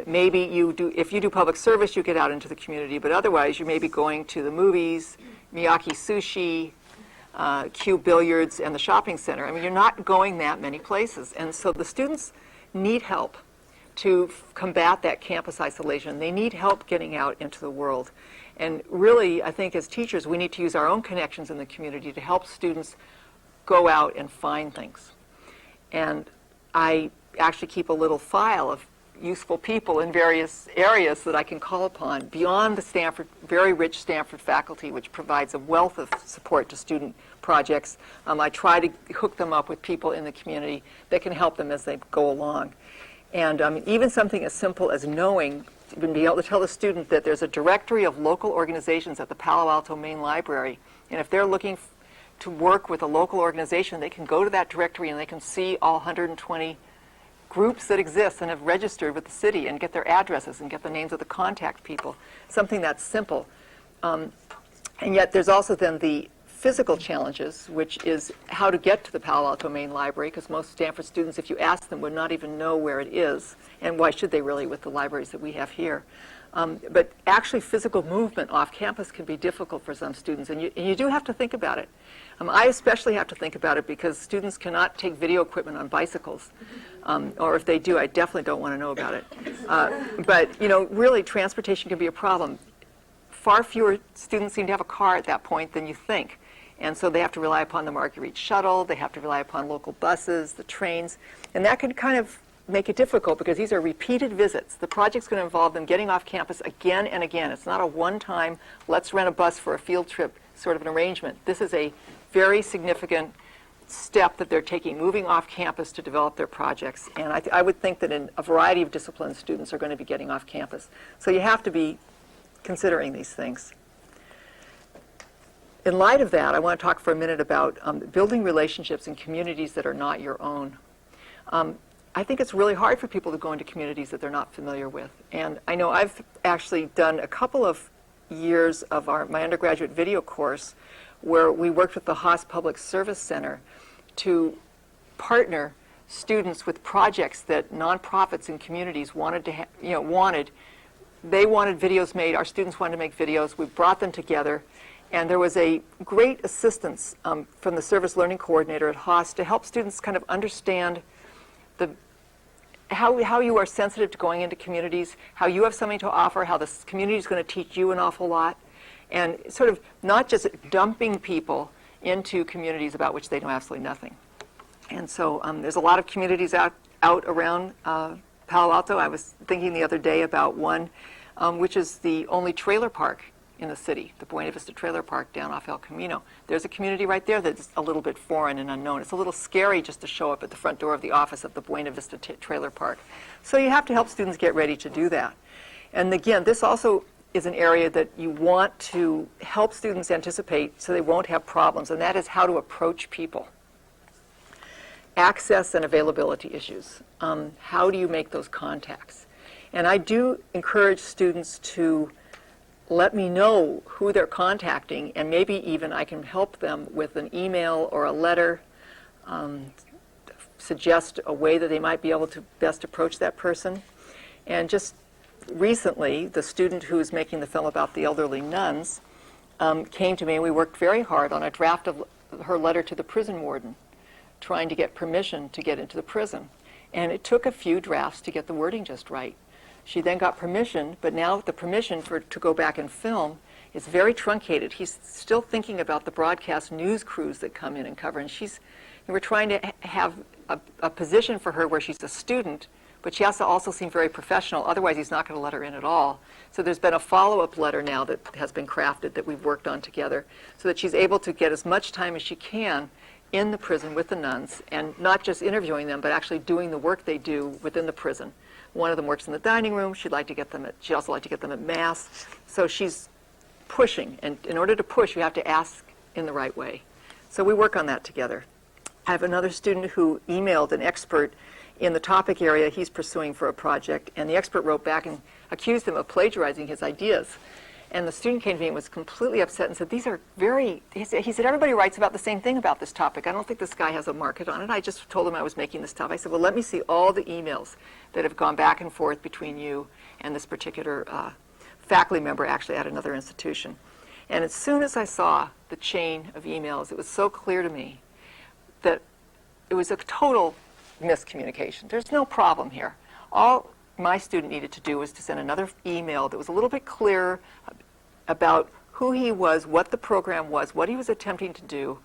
Maybe if you do public service, you get out into the community, but otherwise you may be going to the movies, Miyake Sushi, Cube Billiards, and the shopping center. I mean, you're not going that many places. And so the students need help to combat that campus isolation. They need help getting out into the world. And really, I think as teachers, we need to use our own connections in the community to help students go out and find things. And I actually keep a little file of useful people in various areas that I can call upon beyond the very rich Stanford faculty, which provides a wealth of support to student projects. I try to hook them up with people in the community that can help them as they go along. And even something as simple as knowing, being able to tell the student that there's a directory of local organizations at the Palo Alto Main Library, and if they're looking to work with a local organization, they can go to that directory and they can see all 120 groups that exist and have registered with the city and get their addresses and get the names of the contact people. Something that's simple. And yet there's also then the physical challenges, which is how to get to the Palo Alto Main Library, because most Stanford students, if you ask them, would not even know where it is, and why should they really with the libraries that we have here. But actually physical movement off campus can be difficult for some students, and you do have to think about it. I especially have to think about it because students cannot take video equipment on bicycles, or if they do, I definitely don't want to know about it. But really transportation can be a problem. Far fewer students seem to have a car at that point than you think. And so they have to rely upon the Marguerite shuttle, they have to rely upon local buses, the trains, and that can kind of make it difficult because these are repeated visits. The project's going to involve them getting off campus again and again. It's not a one-time, let's rent a bus for a field trip sort of an arrangement. This is a very significant step that they're taking, moving off campus to develop their projects. And I would think that in a variety of disciplines, students are going to be getting off campus. So you have to be considering these things. In light of that, I want to talk for a minute about building relationships in communities that are not your own. I think it's really hard for people to go into communities that they're not familiar with. And I know I've actually done a couple of years of my undergraduate video course where we worked with the Haas Public Service Center to partner students with projects that nonprofits and communities wanted to They wanted videos made. Our students wanted to make videos. We brought them together, And there was a great assistance from the service learning coordinator at Haas to help students kind of understand how you are sensitive to going into communities, how you have something to offer, how this community is going to teach you an awful lot, and sort of not just dumping people into communities about which they know absolutely nothing. And so there's a lot of communities out around Palo Alto. I was thinking the other day about one, which is the only trailer park in the city, the Buena Vista Trailer Park down off El Camino. There's a community right there that's a little bit foreign and unknown. It's a little scary just to show up at the front door of the office of the Buena Vista Trailer Park. So you have to help students get ready to do that. And again, this also is an area that you want to help students anticipate so they won't have problems, and that is how to approach people. Access and availability issues. How do you make those contacts? And I do encourage students to let me know who they're contacting, and maybe even I can help them with an email or a letter, suggest a way that they might be able to best approach that person. And just recently, the student who is making the film about the elderly nuns came to me, and we worked very hard on a draft of her letter to the prison warden, trying to get permission to get into the prison. And it took a few drafts to get the wording just right. She then got permission, but now the permission to go back and film is very truncated. He's still thinking about the broadcast news crews that come in and cover, and we're trying to have a position for her where she's a student, but she has to also seem very professional, otherwise he's not going to let her in at all. So there's been a follow-up letter now that has been crafted that we've worked on together so that she's able to get as much time as she can in the prison with the nuns, and not just interviewing them, but actually doing the work they do within the prison. One of them works in the dining room. She'd also like to get them at Mass. So she's pushing, and in order to push, you have to ask in the right way. So we work on that together. I have another student who emailed an expert in the topic area he's pursuing for a project, and the expert wrote back and accused him of plagiarizing his ideas. And the student came to me and was completely upset and said, these are he said, everybody writes about the same thing about this topic. I don't think this guy has a market on it. I just told him I was making this topic. I said, well, let me see all the emails that have gone back and forth between you and this particular faculty member actually at another institution. And as soon as I saw the chain of emails, it was so clear to me that it was a total miscommunication. There's no problem here. All my student needed to do was to send another email that was a little bit clearer about who he was, what the program was, what he was attempting to do,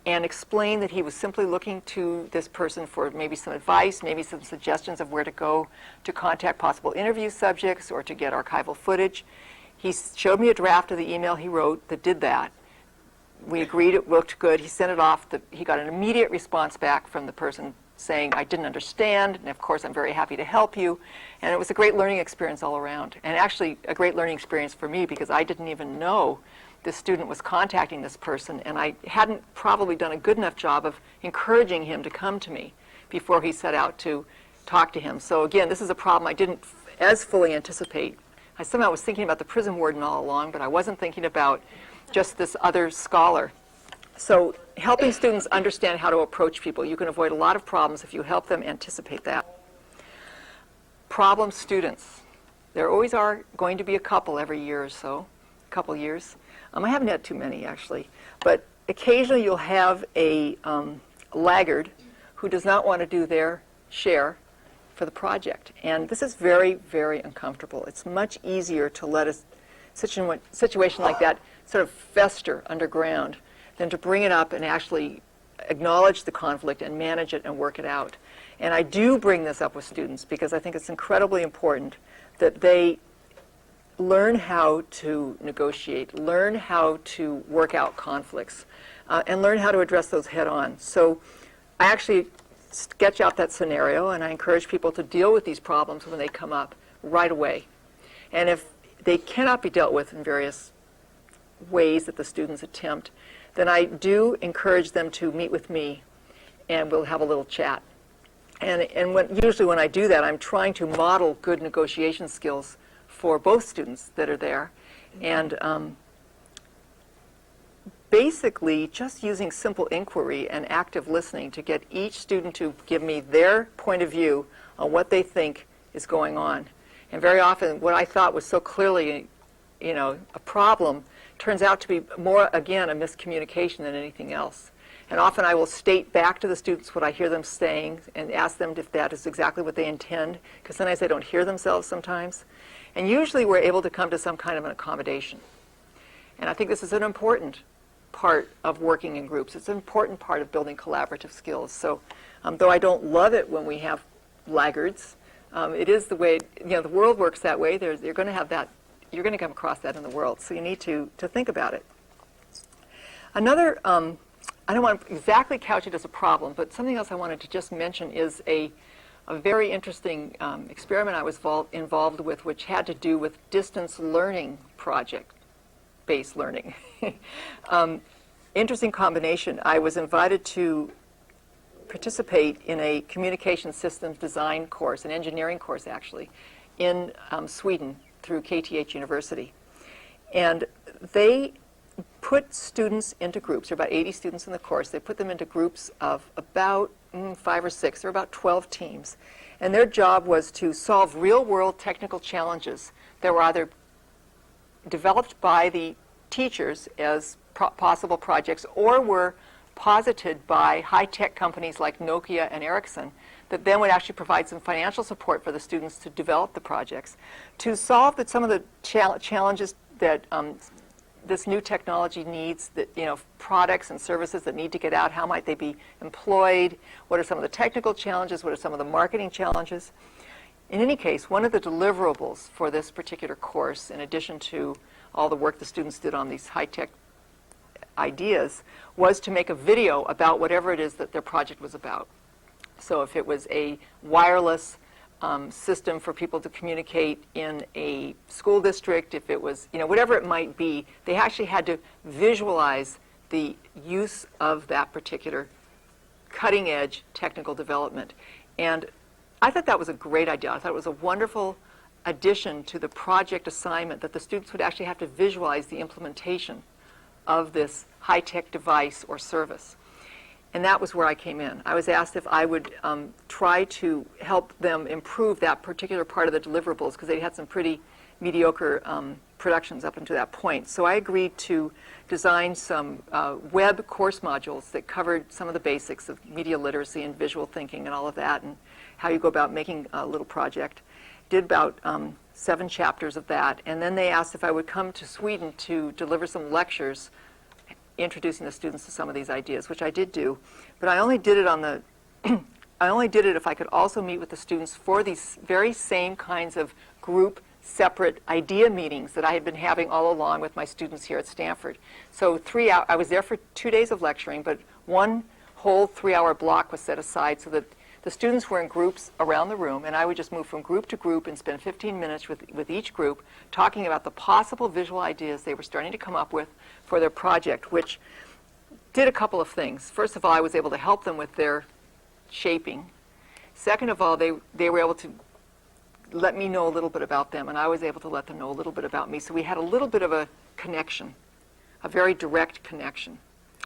and explain that he was simply looking to this person for maybe some advice, maybe some suggestions of where to go to contact possible interview subjects or to get archival footage. He showed me a draft of the email he wrote that did that. We agreed it looked good. He sent it off. He got an immediate response back from the person saying, I didn't understand, and of course I'm very happy to help you. And it was a great learning experience all around. And actually a great learning experience for me because I didn't even know this student was contacting this person, and I hadn't probably done a good enough job of encouraging him to come to me before he set out to talk to him. So again, this is a problem I didn't as fully anticipate. I somehow was thinking about the prison warden all along, but I wasn't thinking about just this other scholar. So helping students understand how to approach people, you can avoid a lot of problems if you help them anticipate that. Problem students. There always are going to be a couple every year or so, a couple years. I haven't had too many actually, but occasionally you'll have a laggard who does not want to do their share for the project. And this is very, very uncomfortable. It's much easier to let a situation like that sort of fester underground than to bring it up and actually acknowledge the conflict and manage it and work it out. And I do bring this up with students because I think it's incredibly important that they learn how to negotiate, learn how to work out conflicts, and learn how to address those head on. So I actually sketch out that scenario, and I encourage people to deal with these problems when they come up right away. And if they cannot be dealt with in various ways that the students attempt, then I do encourage them to meet with me, and we'll have a little chat. And usually when I do that, I'm trying to model good negotiation skills for both students that are there. And basically just using simple inquiry and active listening to get each student to give me their point of view on what they think is going on. And very often what I thought was so clearly, a problem turns out to be more, again, a miscommunication than anything else. And often I will state back to the students what I hear them saying and ask them if that is exactly what they intend, because sometimes they don't hear themselves sometimes. And usually we're able to come to some kind of an accommodation. And I think this is an important part of working in groups. It's an important part of building collaborative skills. So though I don't love it when we have laggards, it is the way, the world works that way. You're going to have that, you're going to come across that in the world. So you need to think about it. Another, I don't want to exactly couch it as a problem, but something else I wanted to just mention is a very interesting experiment I was involved with, which had to do with distance learning project-based learning. Interesting combination. I was invited to participate in a communication systems design course, an engineering course actually, in Sweden through KTH University. And they put students into groups. There are about 80 students in the course. They put them into groups of about 5 or 6. There are about 12 teams. And their job was to solve real-world technical challenges that were either developed by the teachers as possible projects or were posited by high-tech companies like Nokia and Ericsson that then would actually provide some financial support for the students to develop the projects. To solve some of the challenges that this new technology needs, that products and services that need to get out, how might they be employed, what are some of the technical challenges, what are some of the marketing challenges. In any case, one of the deliverables for this particular course, in addition to all the work the students did on these high-tech ideas, was to make a video about whatever it is that their project was about. So if it was a wireless system for people to communicate in a school district, if it was, whatever it might be, they actually had to visualize the use of that particular cutting-edge technical development. And I thought that was a great idea. I thought it was a wonderful addition to the project assignment that the students would actually have to visualize the implementation of this high-tech device or service. And that was where I came in. I was asked if I would try to help them improve that particular part of the deliverables, because they had some pretty mediocre productions up until that point. So I agreed to design some web course modules that covered some of the basics of media literacy and visual thinking and all of that, and how you go about making a little project. Did about 7 chapters of that, and then they asked if I would come to Sweden to deliver some lectures introducing the students to some of these ideas, which I did do. But I only did it I only did it if I could also meet with the students for these very same kinds of group separate idea meetings that I had been having all along with my students here at Stanford. So I was there for 2 days of lecturing, but one whole 3-hour block was set aside so that the students were in groups around the room, and I would just move from group to group and spend 15 minutes with each group talking about the possible visual ideas they were starting to come up with for their project, which did a couple of things. First of all, I was able to help them with their shaping. Second of all, they were able to let me know a little bit about them, and I was able to let them know a little bit about me. So we had a little bit of a connection, a very direct connection,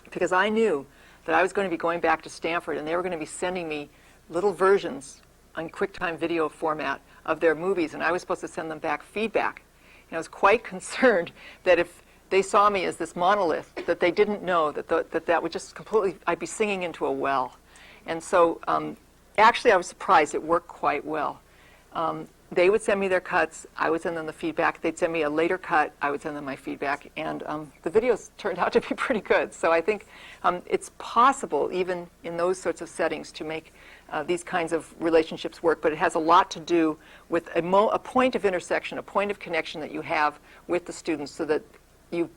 because I knew that I was going to be going back to Stanford, and they were going to be sending me little versions on QuickTime video format of their movies, and I was supposed to send them back feedback. And I was quite concerned that if they saw me as this monolith, that they didn't know that would just completely, I'd be singing into a well. And so actually I was surprised it worked quite well. They would send me their cuts, I would send them the feedback, they'd send me a later cut, I would send them my feedback, and the videos turned out to be pretty good. So I think it's possible, even in those sorts of settings, to make these kinds of relationships work, but it has a lot to do with a point of intersection, a point of connection that you have with the students, so that you've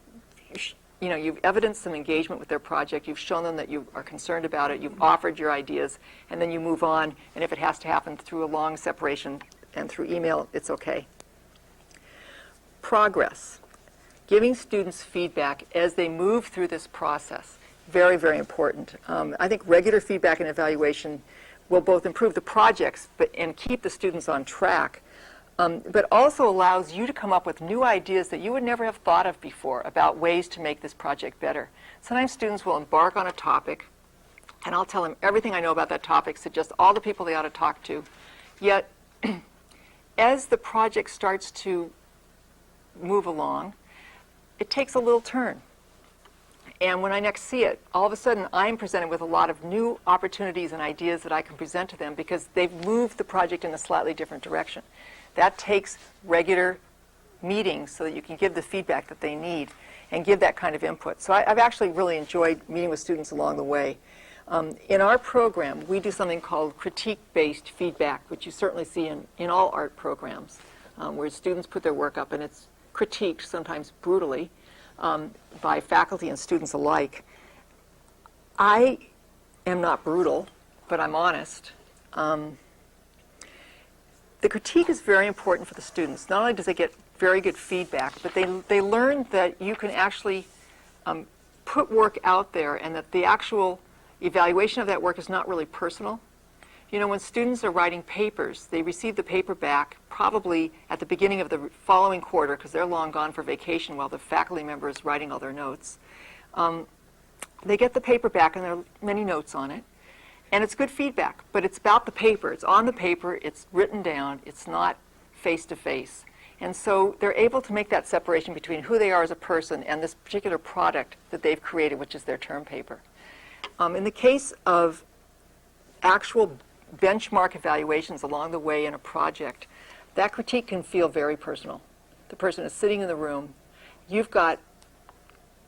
evidenced some engagement with their project, you've shown them that you are concerned about it, you've offered your ideas, and then you move on, and if it has to happen through a long separation and through email, it's okay. Progress. Giving students feedback as they move through this process. Very, very important. I think regular feedback and evaluation will both improve the projects and keep the students on track, but also allows you to come up with new ideas that you would never have thought of before about ways to make this project better. Sometimes students will embark on a topic, and I'll tell them everything I know about that topic, suggest all the people they ought to talk to, yet as the project starts to move along, it takes a little turn. And when I next see it, all of a sudden I'm presented with a lot of new opportunities and ideas that I can present to them because they've moved the project in a slightly different direction. That takes regular meetings so that you can give the feedback that they need and give that kind of input. So I've actually really enjoyed meeting with students along the way. In our program, we do something called critique-based feedback, which you certainly see in all art programs, where students put their work up and it's critiqued, sometimes brutally, by faculty and students alike. I am not brutal, but I'm honest. The critique is very important for the students. Not only does they get very good feedback, but they learn that you can actually put work out there and that the actual evaluation of that work is not really personal. You know, when students are writing papers, they receive the paper back probably at the beginning of the following quarter because they're long gone for vacation while the faculty member is writing all their notes. They get the paper back and there are many notes on it. And it's good feedback, but it's about the paper. It's on the paper, it's written down, it's not face-to-face. And so they're able to make that separation between who they are as a person and this particular product that they've created, which is their term paper. In the case of actual benchmark evaluations along the way in a project, that critique can feel very personal. The person is sitting in the room. You've got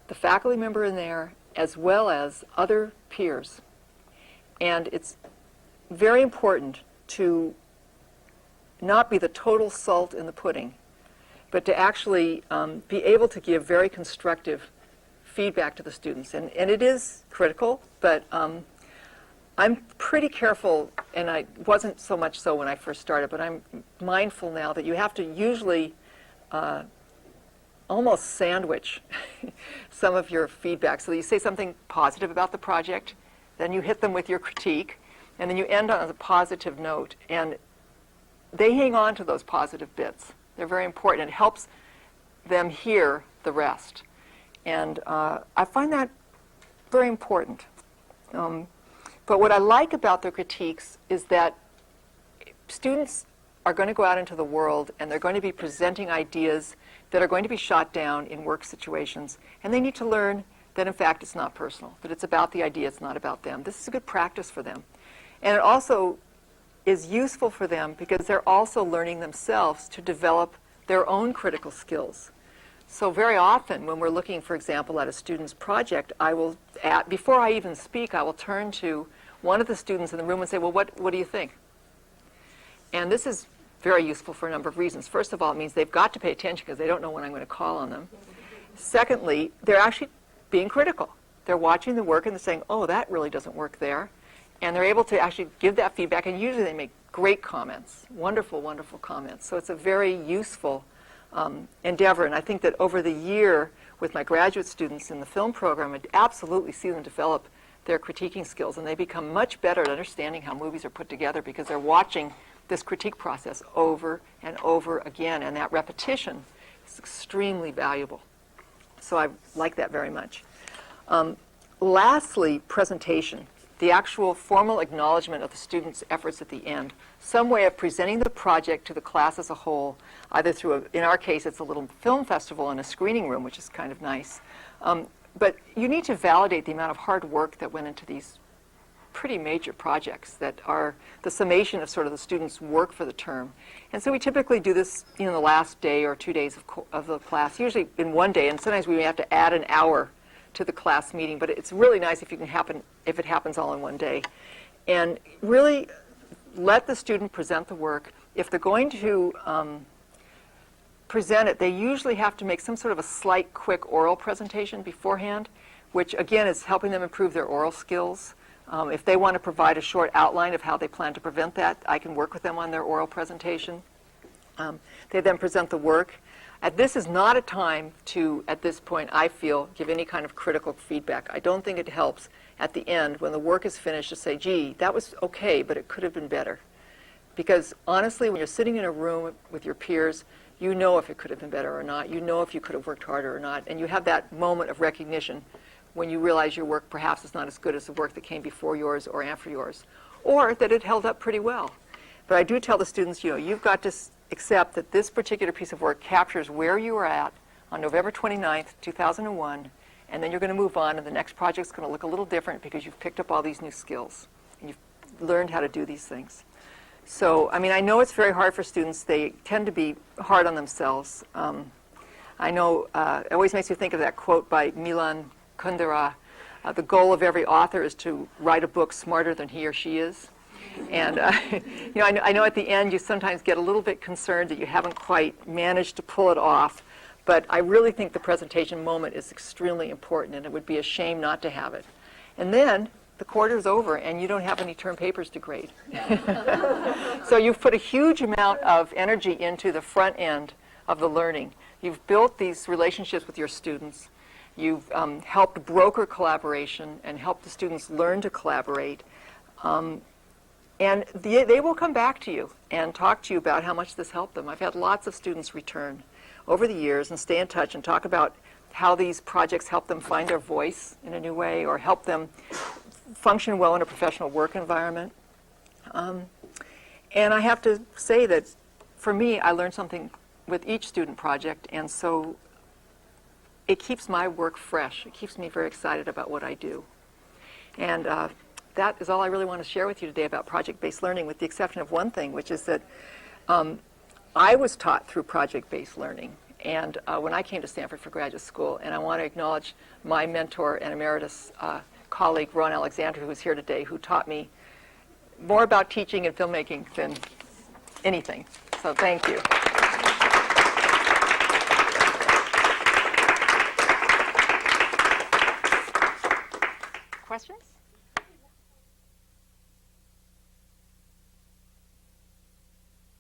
the faculty member in there as well as other peers. And it's very important to not be the total salt in the pudding, but to actually be able to give very constructive feedback to the students. And it is critical, but I'm pretty careful, and I wasn't so much so when I first started, but I'm mindful now that you have to usually almost sandwich some of your feedback. So you say something positive about the project, then you hit them with your critique, and then you end on a positive note. And they hang on to those positive bits. They're very important. It helps them hear the rest. And I find that very important. But what I like about the critiques is that students are going to go out into the world and they're going to be presenting ideas that are going to be shot down in work situations. And they need to learn that, in fact, it's not personal, that it's about the idea, it's not about them. This is a good practice for them. And it also is useful for them because they're also learning themselves to develop their own critical skills. So very often when we're looking, for example, at a student's project, before I even speak, I will turn to one of the students in the room and say, well, what do you think? And this is very useful for a number of reasons. First of all, it means they've got to pay attention because they don't know when I'm going to call on them. Secondly, they're actually being critical. They're watching the work and they're saying, oh, that really doesn't work there. And they're able to actually give that feedback, and usually they make great comments, wonderful, wonderful comments. So it's a very useful endeavor, and I think that over the year with my graduate students in the film program, I absolutely see them develop their critiquing skills, and they become much better at understanding how movies are put together because they're watching this critique process over and over again, and that repetition is extremely valuable. So I like that very much. Lastly, presentation. The actual formal acknowledgement of the students' efforts at the end, some way of presenting the project to the class as a whole, either through, in our case, it's a little film festival in a screening room, which is kind of nice. But you need to validate the amount of hard work that went into these pretty major projects that are the summation of sort of the students' work for the term. And so we typically do this in the last day or 2 days of the class, usually in one day, and sometimes we may have to add an hour to the class meeting, but it's really nice if it happens all in one day. And really let the student present the work. If they're going to present it, they usually have to make some sort of a slight, quick oral presentation beforehand, which again is helping them improve their oral skills. If they want to provide a short outline of how they plan to prevent that, I can work with them on their oral presentation. They then present the work. This is not a time to, at this point, I feel, give any kind of critical feedback. I don't think it helps at the end, when the work is finished, to say, gee, that was okay, but it could have been better. Because honestly, when you're sitting in a room with your peers, you know if it could have been better or not. You know if you could have worked harder or not. And you have that moment of recognition when you realize your work perhaps is not as good as the work that came before yours or after yours, or that it held up pretty well. But I do tell the students, you've got to accept that this particular piece of work captures where you were at on November 29th, 2001, and then you're going to move on, and the next project's going to look a little different because you've picked up all these new skills, and you've learned how to do these things. So, I mean, I know it's very hard for students. They tend to be hard on themselves. I know it always makes me think of that quote by Milan Kundera, the goal of every author is to write a book smarter than he or she is. And you know, I know at the end you sometimes get a little bit concerned that you haven't quite managed to pull it off, but I really think the presentation moment is extremely important, and it would be a shame not to have it. And then the quarter's over and you don't have any term papers to grade. So you've put a huge amount of energy into the front end of the learning. You've built these relationships with your students. You've helped broker collaboration and helped the students learn to collaborate. And they will come back to you and talk to you about how much this helped them. I've had lots of students return over the years and stay in touch and talk about how these projects help them find their voice in a new way or help them function well in a professional work environment. And I have to say that for me, I learned something with each student project, and so it keeps my work fresh. It keeps me very excited about what I do. And that is all I really want to share with you today about project-based learning, with the exception of one thing, which is that I was taught through project-based learning. And when I came to Stanford for graduate school, and I want to acknowledge my mentor and emeritus colleague, Ron Alexander, who is here today, who taught me more about teaching and filmmaking than anything. So thank you.